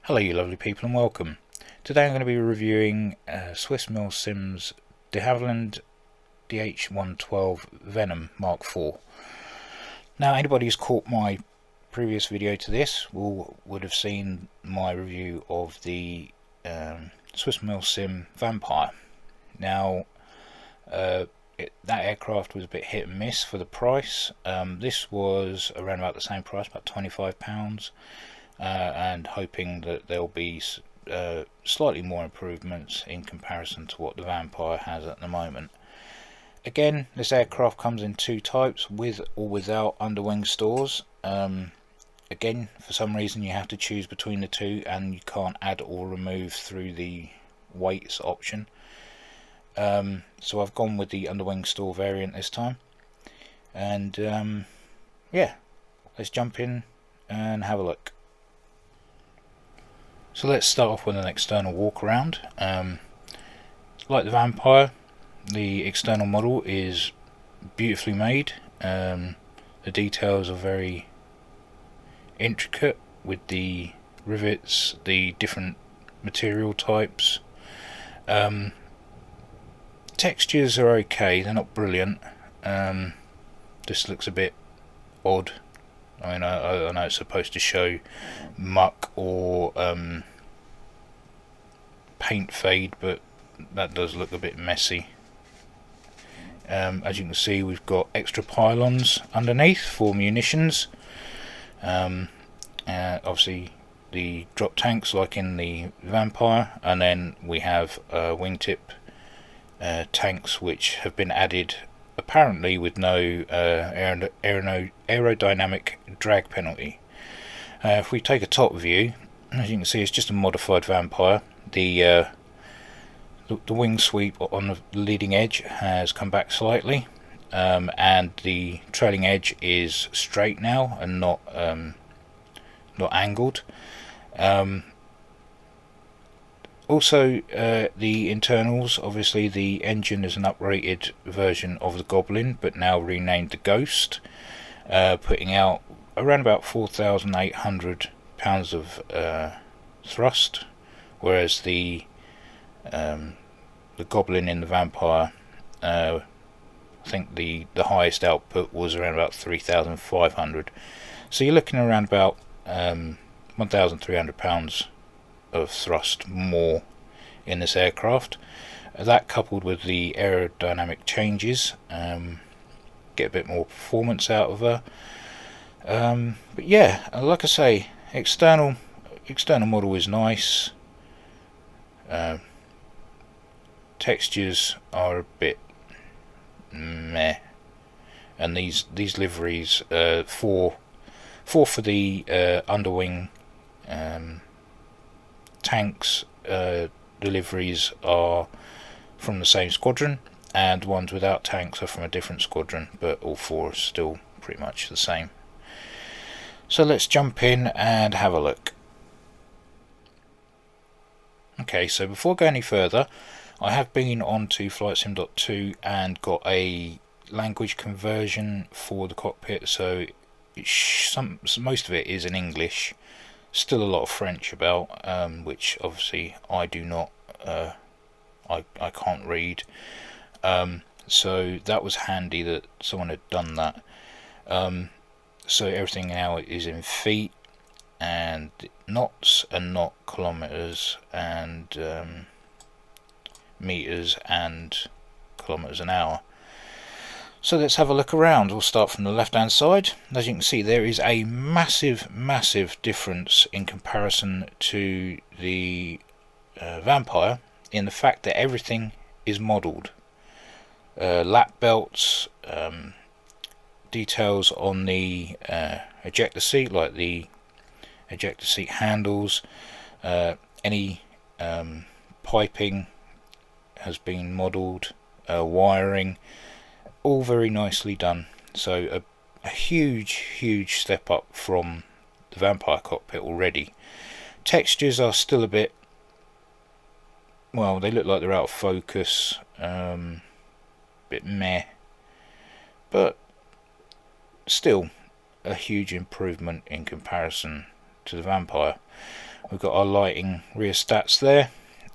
Hello you lovely people and welcome. Today I'm going to be reviewing SwissMilSim's de Havilland DH.112 Venom Mark IV. Now anybody who's caught my previous video to this would have seen my review of the SwissMilSim Vampire. Now that aircraft was a bit hit and miss for the price. This was around about the same price, about £25. And hoping that there'll be slightly more improvements in comparison to what the Vampire has at the moment. Again, this aircraft comes in two types, with or without underwing stores. Again, for some reason you have to choose between the two, and you can't add or remove through the weights option. So I've gone with the underwing store variant this time, and yeah, let's jump in and have a look. So let's start off with an external walk around. Like the Vampire, the external model is beautifully made. The details are very intricate with the rivets, the different material types. Textures are okay, they're not brilliant. This looks a bit odd. I mean, I know it's supposed to show muck or paint fade, but that does look a bit messy. As you can see, we've got extra pylons underneath for munitions. Obviously the drop tanks like in the Vampire, and then we have wingtip tanks which have been added apparently with no aerodynamic drag penalty. If we take a top view, as you can see, it's just a modified Vampire. The wing sweep on the leading edge has come back slightly, and the trailing edge is straight now and not angled. Also, the internals, obviously the engine is an uprated version of the Goblin, but now renamed the Ghost, putting out around about 4,800 pounds of thrust, whereas the Goblin in the Vampire, I think the highest output was around about 3,500. So you're looking around about 1,300 pounds of thrust more in this aircraft. That, coupled with the aerodynamic changes, get a bit more performance out of her. But yeah, like I say, external model is nice. Textures are a bit meh, and these liveries, four for the underwing tanks, deliveries are from the same squadron, and ones without tanks are from a different squadron, but all four are still pretty much the same. So let's jump in and have a look. Okay, so before going any further, I have been on to FlightSim.2 and got a language conversion for the cockpit, so most of it is in English. Still a lot of French about, which obviously I do not, I can't read. So that was handy that someone had done that. So everything now is in feet and knots, and not kilometers and meters and kilometers an hour. So let's have a look around. We'll start from the left hand side. As you can see, there is a massive difference in comparison to the Vampire, in the fact that everything is modelled. Lap belts, details on the ejector seat, like the ejector seat handles, any piping has been modelled, wiring, all very nicely done. So a huge step up from the Vampire cockpit already. Textures are still a bit, well, they look like they're out of focus, bit meh, but still a huge improvement in comparison to the Vampire. We've got our lighting rear stats there.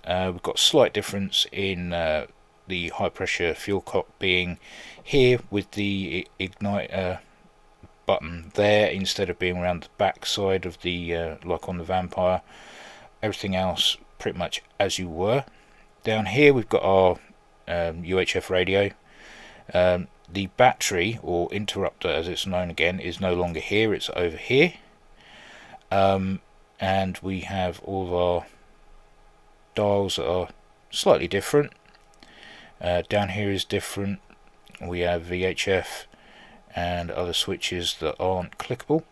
We've got a slight difference in the high pressure fuel cock being here with the ignite button there instead of being around the back side of the like on the Vampire. Everything else pretty much as you were. Down here we've got our UHF radio. The battery, or interrupter as it's known again, is no longer here, it's over here. And we have all of our dials that are slightly different. Down here is different. We have VHF and other switches that aren't clickable.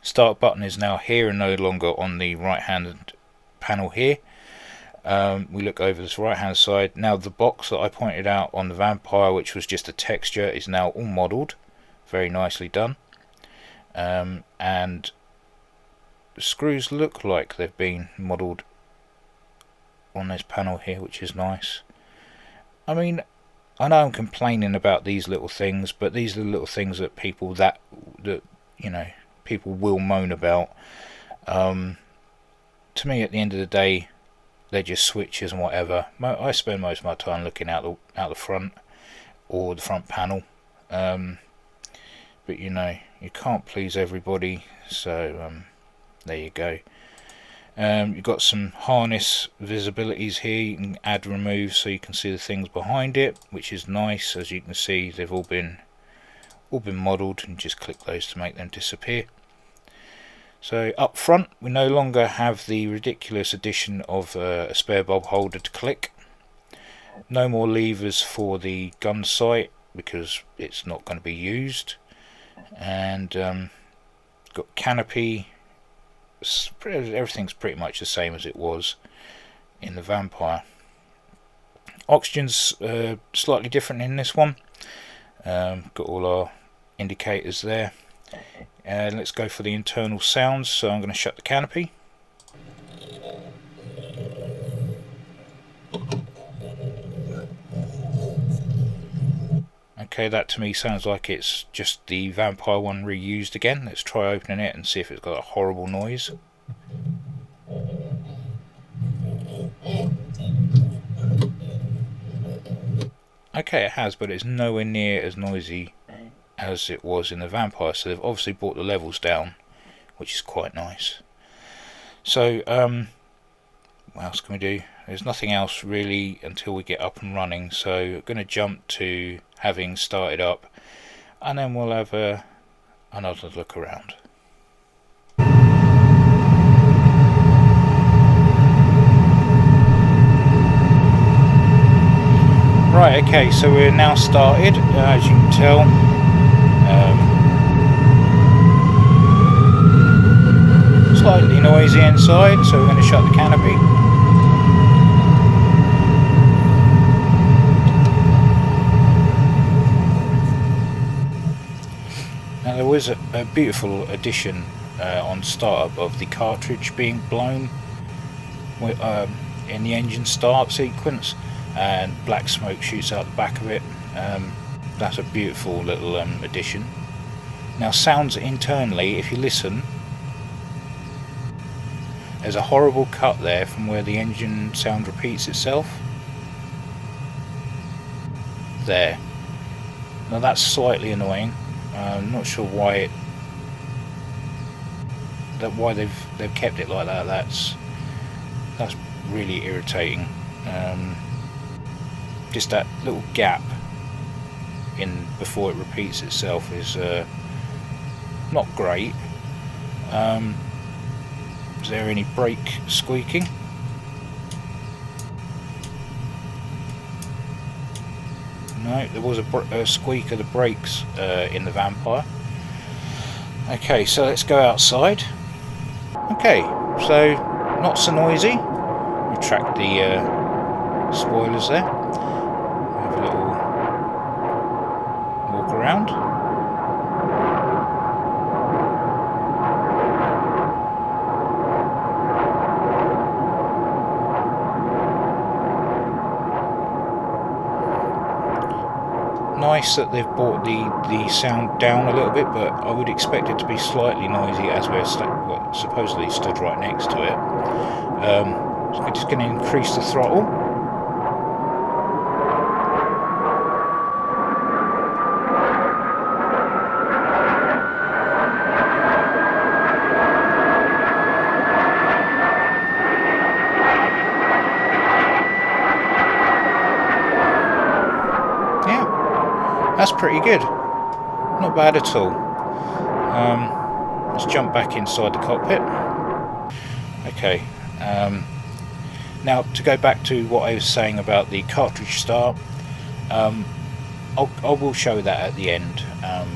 Start button is now here and no longer on the right hand panel here. We look over this right hand side. Now the box that I pointed out on the Vampire, which was just a texture, is now all modelled. Very nicely done. And the screws look like they've been modelled on this panel here, which is nice. I mean, I know I'm complaining about these little things, but these are the little things that people you know, people will moan about. To me, at the end of the day, they're just switches and whatever. I spend most of my time looking out the front or the front panel, but you know, you can't please everybody, so there you go. You've got some harness visibilities here. You can add, remove, so you can see the things behind it, which is nice. As you can see, they've all been modelled, and just click those to make them disappear. So up front, we no longer have the ridiculous addition of a spare bulb holder to click. No more levers for the gun sight because it's not going to be used. And got canopy. Everything's pretty much the same as it was in the Vampire. Oxygen's slightly different in this one. Got all our indicators there. Let's go for the internal sounds, so I'm going to shut the canopy. Okay, that to me sounds like it's just the Vampire one reused again. Let's try opening it and see if it's got a horrible noise. Okay, it has, but it's nowhere near as noisy as it was in the Vampire, so they've obviously brought the levels down, which is quite nice. So what else can we do? There's nothing else really until we get up and running, so we're going to jump to having started up, and then we'll have another look around. Right, okay, so we're now started, as you can tell. Slightly noisy inside, so we're going to shut the canopy. Now there was a beautiful addition on startup of the cartridge being blown in the engine startup sequence, and black smoke shoots out the back of it. That's a beautiful little addition. Now sounds internally, if you listen, there's a horrible cut there from where the engine sound repeats itself. There. Now that's slightly annoying. I'm not sure why they've kept it like that. That's really irritating. Just that little gap in before it repeats itself is not great. Is there any brake squeaking? No, there was a squeak of the brakes in the Vampire. Okay, so let's go outside. Okay, so not so noisy. Retract the spoilers there. Have a little walk around. nice that they've brought the sound down a little bit, but I would expect it to be slightly noisy as we're supposedly stood right next to it. So we're just going to increase the throttle. That's pretty good, not bad at all. Let's jump back inside the cockpit. Okay, now to go back to what I was saying about the cartridge start, I will show that at the end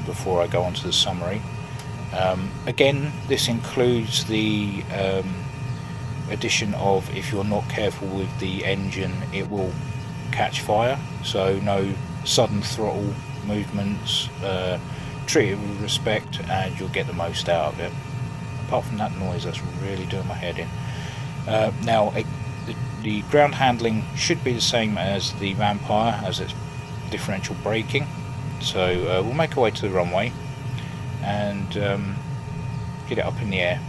before I go on to the summary. Again, this includes the addition of, if you're not careful with the engine, it will catch fire, so no sudden throttle movements, treat it with respect and you'll get the most out of it. Apart from that noise that's really doing my head in. Now the ground handling should be the same as the Vampire, as it's differential braking, so we'll make our way to the runway and get it up in the air.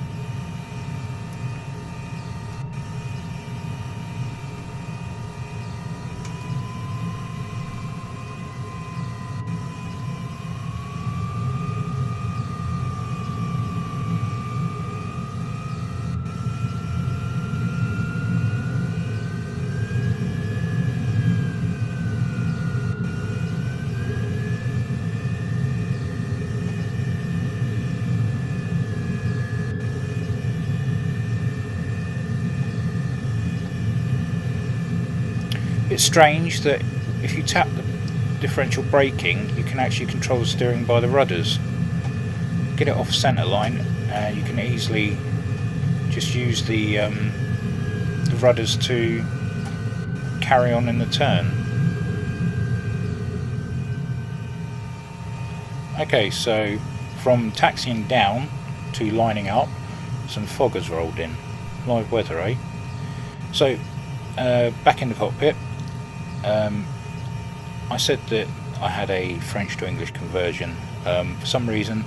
It's strange that if you tap the differential braking, you can actually control the steering by the rudders. Get it off centre line, and you can easily just use the rudders to carry on in the turn. Okay, so from taxiing down to lining up, some fog has rolled in. Live weather, eh? So back in the cockpit. I said that I had a French to English conversion. For some reason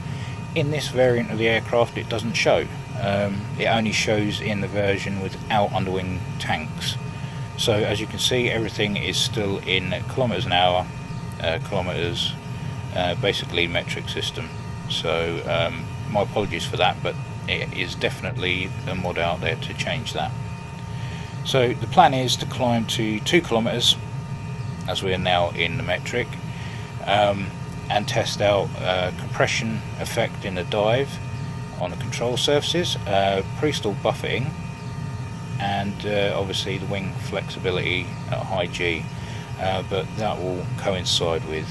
in this variant of the aircraft it doesn't show. It only shows in the version without underwing tanks. So as you can see, everything is still in kilometers an hour, kilometers, basically metric system. So my apologies for that, but it is definitely a mod out there to change that. So the plan is to climb to 2 kilometers, as we are now in the metric, and test out compression effect in the dive on the control surfaces, pre-stall buffeting, and obviously the wing flexibility at high G, but that will coincide with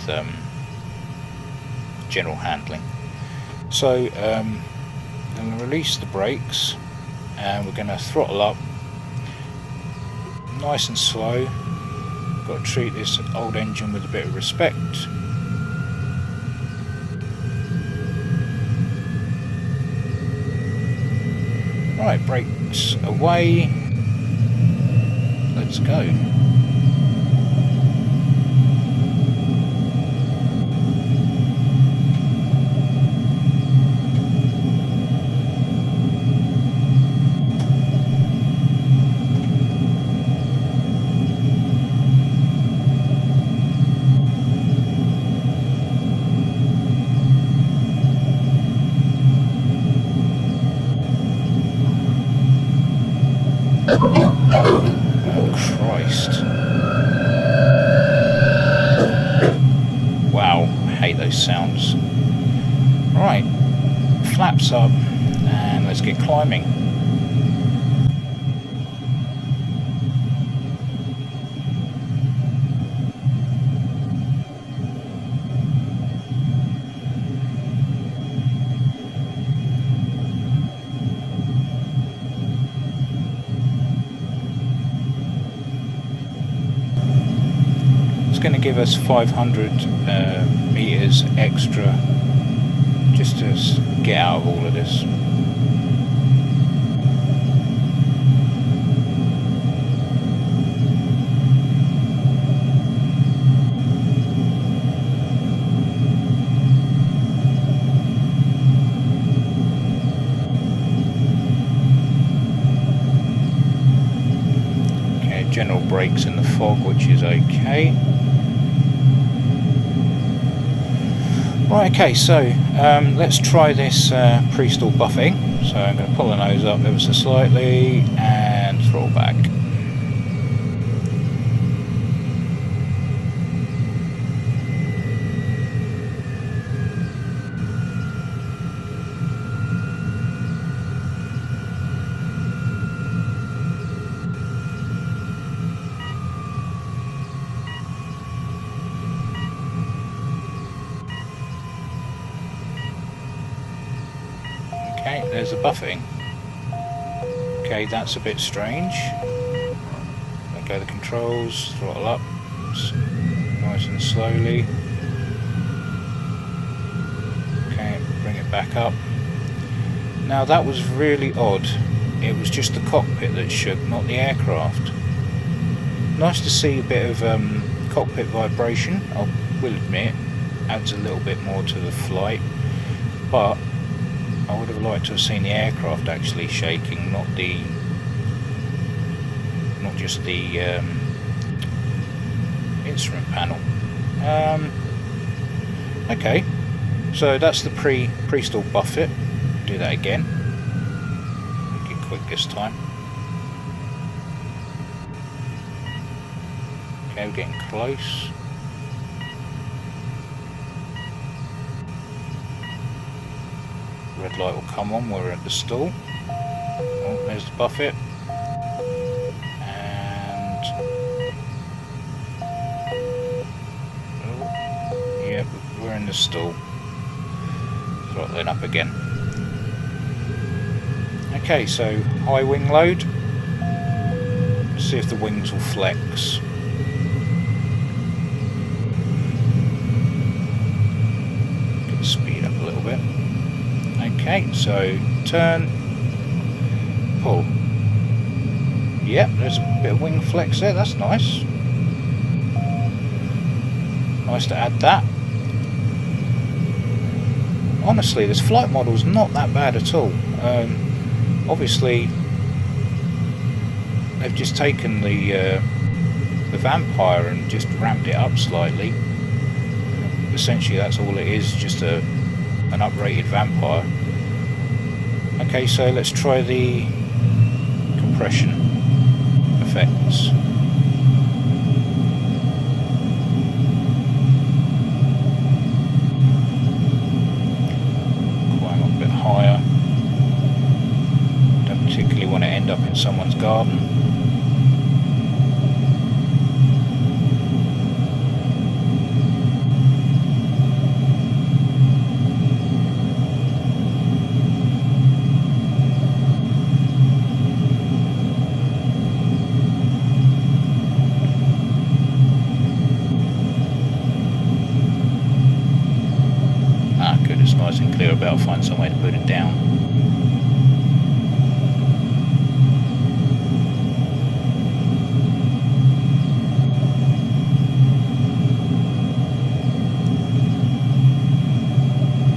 general handling. So I'm going to release the brakes and we're going to throttle up nice and slow. Got to treat this old engine with a bit of respect. Right, brakes away. Let's go. Oh Christ. Wow, I hate those sounds. Right, flaps up and let's get climbing. Going to give us 500 meters extra just to get out of all of this. general brakes in the fog, which is okay. Right, okay, so let's try this pre-stall buffing. So I'm going to pull the nose up ever so slightly and throttle back. Okay, there's the buffing. Okay, that's a bit strange. Let go of the controls, throttle up, nice and slowly. Okay, bring it back up. Now that was really odd. It was just the cockpit that shook, not the aircraft. Nice to see a bit of cockpit vibration, I will admit. Adds a little bit more to the flight, but I would have liked to have seen the aircraft actually shaking, not just the instrument panel. Okay, so that's the pre-stall buffet. Do that again. Make it quick this time. Okay, we're getting close. Red light will come on, we're at the stall. Oh, there's the buffet. And oh, yeah, we're in the stall. Throttling up again. Okay, so high wing load. Let's see if the wings will flex. Get the speed up a little bit. Okay, so turn, pull. Yep, there's a bit of wing flex there, that's nice. Nice to add that. Honestly, this flight model's not that bad at all. Obviously, they've just taken the Vampire and just ramped it up slightly. Essentially, that's all it is, just an uprated Vampire. Okay, so let's try the compression effects. Climb up a bit higher. Don't particularly want to end up in someone's garden. It's nice and clear about, find some way to put it down.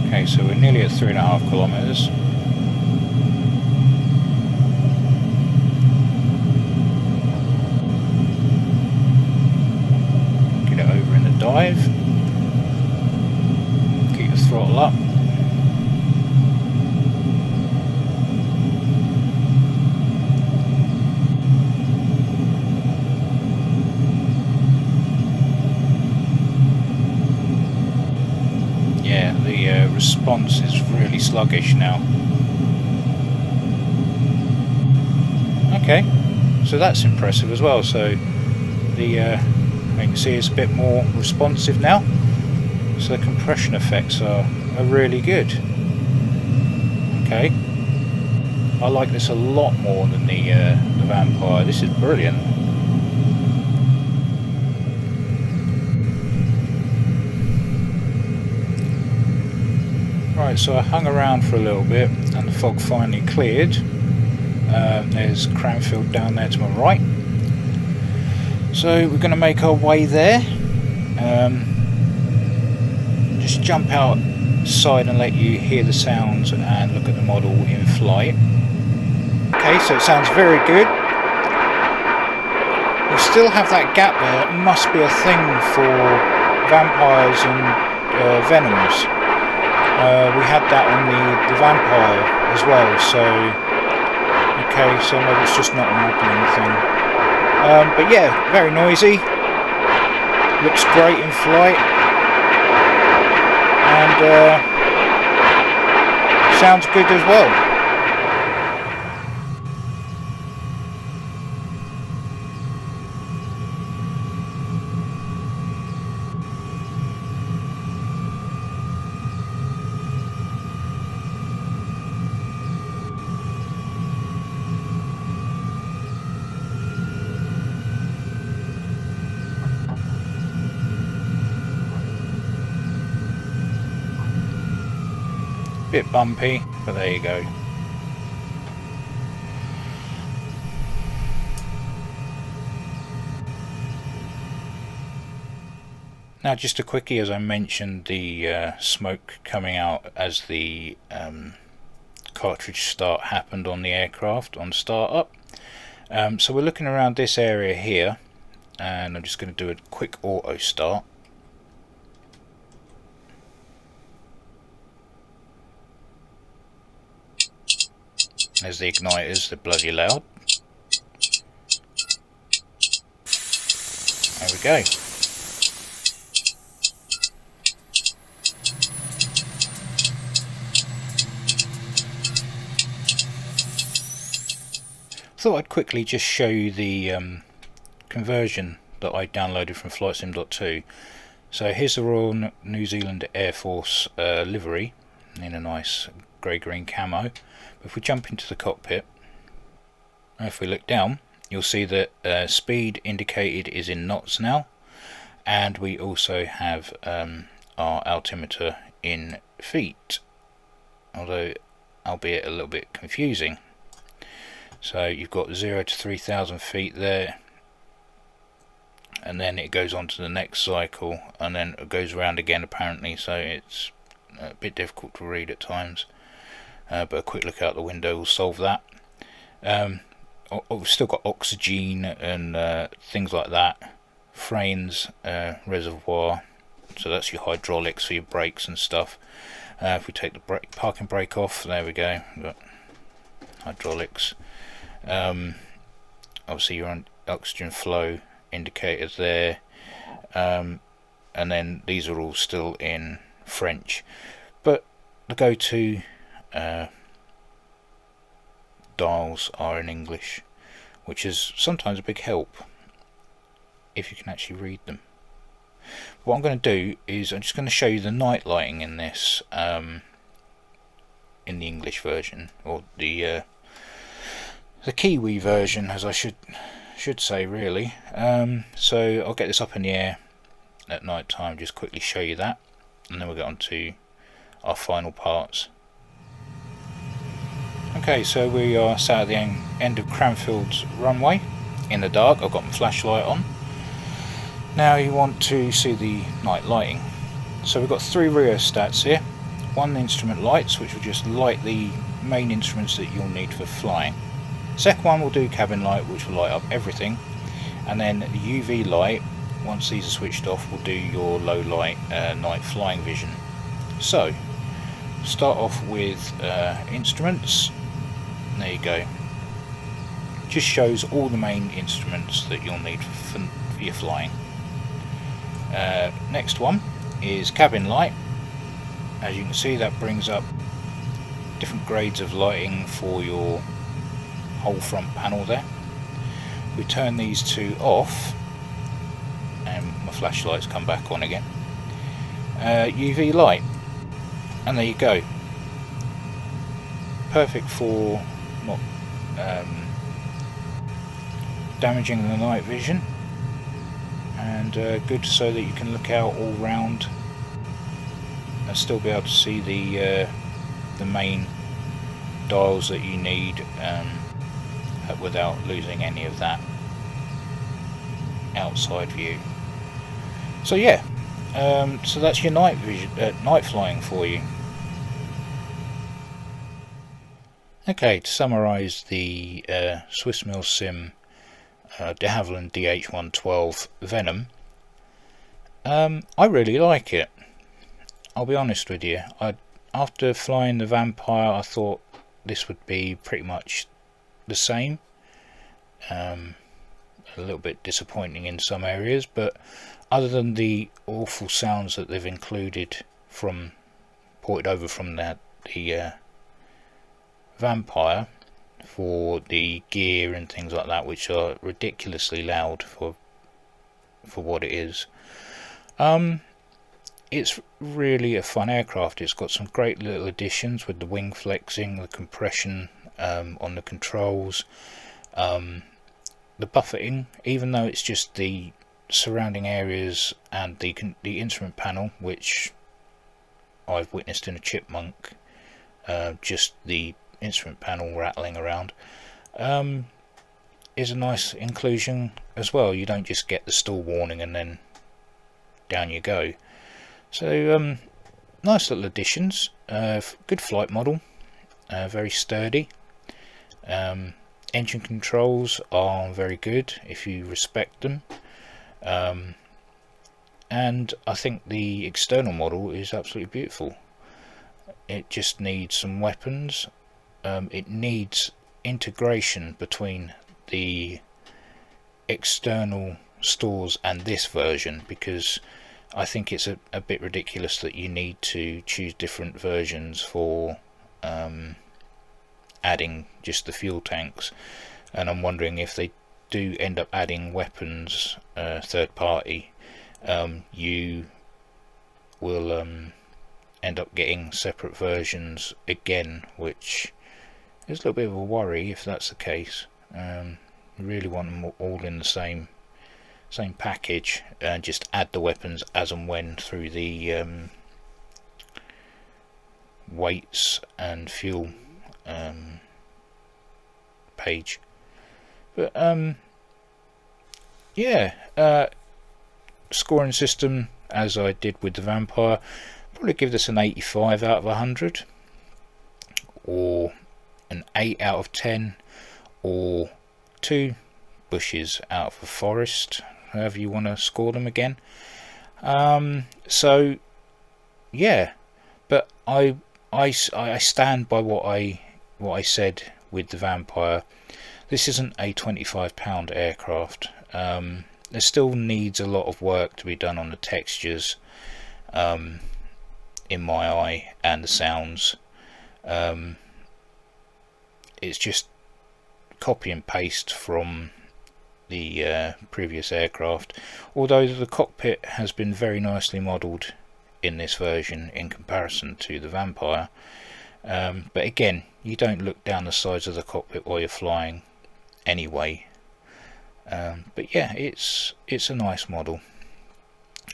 Okay, so we're nearly at 3.5 kilometers. Get it over in the dive. Keep the throttle up. Yeah, the response is really sluggish now. Okay, so that's impressive as well. So the you can see it's a bit more responsive now. So the compression effects are really good. Okay, I like this a lot more than the Vampire. This is brilliant. Right, so I hung around for a little bit and the fog finally cleared. There's Cranfield down there to my right. So we're going to make our way there. Just jump outside and let you hear the sounds and look at the model in flight. Okay, so it sounds very good. You still have that gap there. It must be a thing for vampires and venoms. We had that on the vampire as well, so okay, so maybe it's just not a modelling thing. But yeah, very noisy. Looks great in flight, and sounds good as well. Bit bumpy, but there you go. Now just a quickie, as I mentioned, the smoke coming out as the cartridge start happened on the aircraft on startup. So we're looking around this area here, and I'm just going to do a quick auto start. There's the igniters, they're bloody loud. There we go. Thought I'd quickly just show you the conversion that I downloaded from FlightSim.2. So here's the Royal New Zealand Air Force livery in a nice grey-green camo. But if we jump into the cockpit, if we look down, you'll see that speed indicated is in knots now, and we also have our altimeter in feet, although albeit a little bit confusing. So you've got 0 to 3,000 feet there, and then it goes on to the next cycle, and then it goes around again apparently, so it's a bit difficult to read at times, but a quick look out the window will solve that. We've still got oxygen and things like that, frames, reservoir, so that's your hydraulics for your brakes and stuff. If we take the parking brake off, there we go, we've got hydraulics. Obviously your oxygen flow indicators there, and then these are all still in French, but the go-to dials are in English, which is sometimes a big help if you can actually read them. What I'm going to do is I'm just going to show you the night lighting in this, in the English version, or the Kiwi version, as I should say really. So I'll get this up in the air at night time, just quickly show you that, and then we'll get on to our final parts. Okay, so we are sat at the end of Cranfield's runway in the dark. I've got my flashlight on. Now you want to see the night lighting. So we've got 3 rheostats here. One instrument lights, which will just light the main instruments that you'll need for flying. Second one will do cabin light, which will light up everything, and then the UV light, once these are switched off, will do your low light night flying vision. So start off with instruments. There you go. Just shows all the main instruments that you'll need for your flying. Next one is cabin light. As you can see, that brings up different grades of lighting for your whole front panel there. We turn these 2 off, and my flashlights come back on again. UV light, and there you go. Perfect for not damaging the night vision, and good so that you can look out all round and still be able to see the main dials that you need, without losing any of that outside view. So yeah, so that's your night vision, night flying for you. Okay, to summarise the SwissMilSim de Havilland DH.112 Venom. I really like it. I'll be honest with you. After flying the Vampire, I thought this would be pretty much the same. A little bit disappointing in some areas, but other than the awful sounds that they've included from ported over from the Vampire for the gear and things like that, which are ridiculously loud for what it is, it's really a fun aircraft. It's got some great little additions with the wing flexing, the compression on the controls, the buffeting, even though it's just the surrounding areas and the instrument panel, which I've witnessed in a Chipmunk, just the instrument panel rattling around, is a nice inclusion as well. You don't just get the stall warning and then down you go. So nice little additions. Good flight model, very sturdy. Engine controls are very good if you respect them, and I think the external model is absolutely beautiful. It just needs some weapons. It needs integration between the external stores and this version, because I think it's a bit ridiculous that you need to choose different versions for adding just the fuel tanks, and I'm wondering if they do end up adding weapons third party, you will end up getting separate versions again, which is a little bit of a worry if that's the case. You really want them all in the same package, and just add the weapons as and when through the weights and fuel page. But yeah, scoring system, as I did with the Vampire, probably give this an 85 out of 100, or an 8 out of 10, or 2 bushes out of a forest, however you want to score them again. So yeah, but I stand by what I said with the Vampire. This isn't a £25 aircraft. There still needs a lot of work to be done on the textures, in my eye, and the sounds. It's just copy and paste from the previous aircraft, although the cockpit has been very nicely modelled in this version in comparison to the Vampire. But again, you don't look down the sides of the cockpit while you're flying anyway. But yeah, it's a nice model.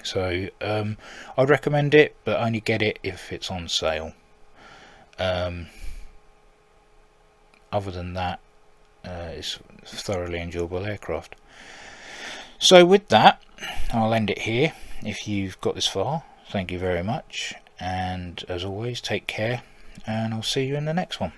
So I'd recommend it, but only get it if it's on sale. Other than that, it's a thoroughly enjoyable aircraft. So with that, I'll end it here. If you've got this far, thank you very much, and as always, take care, and I'll see you in the next one.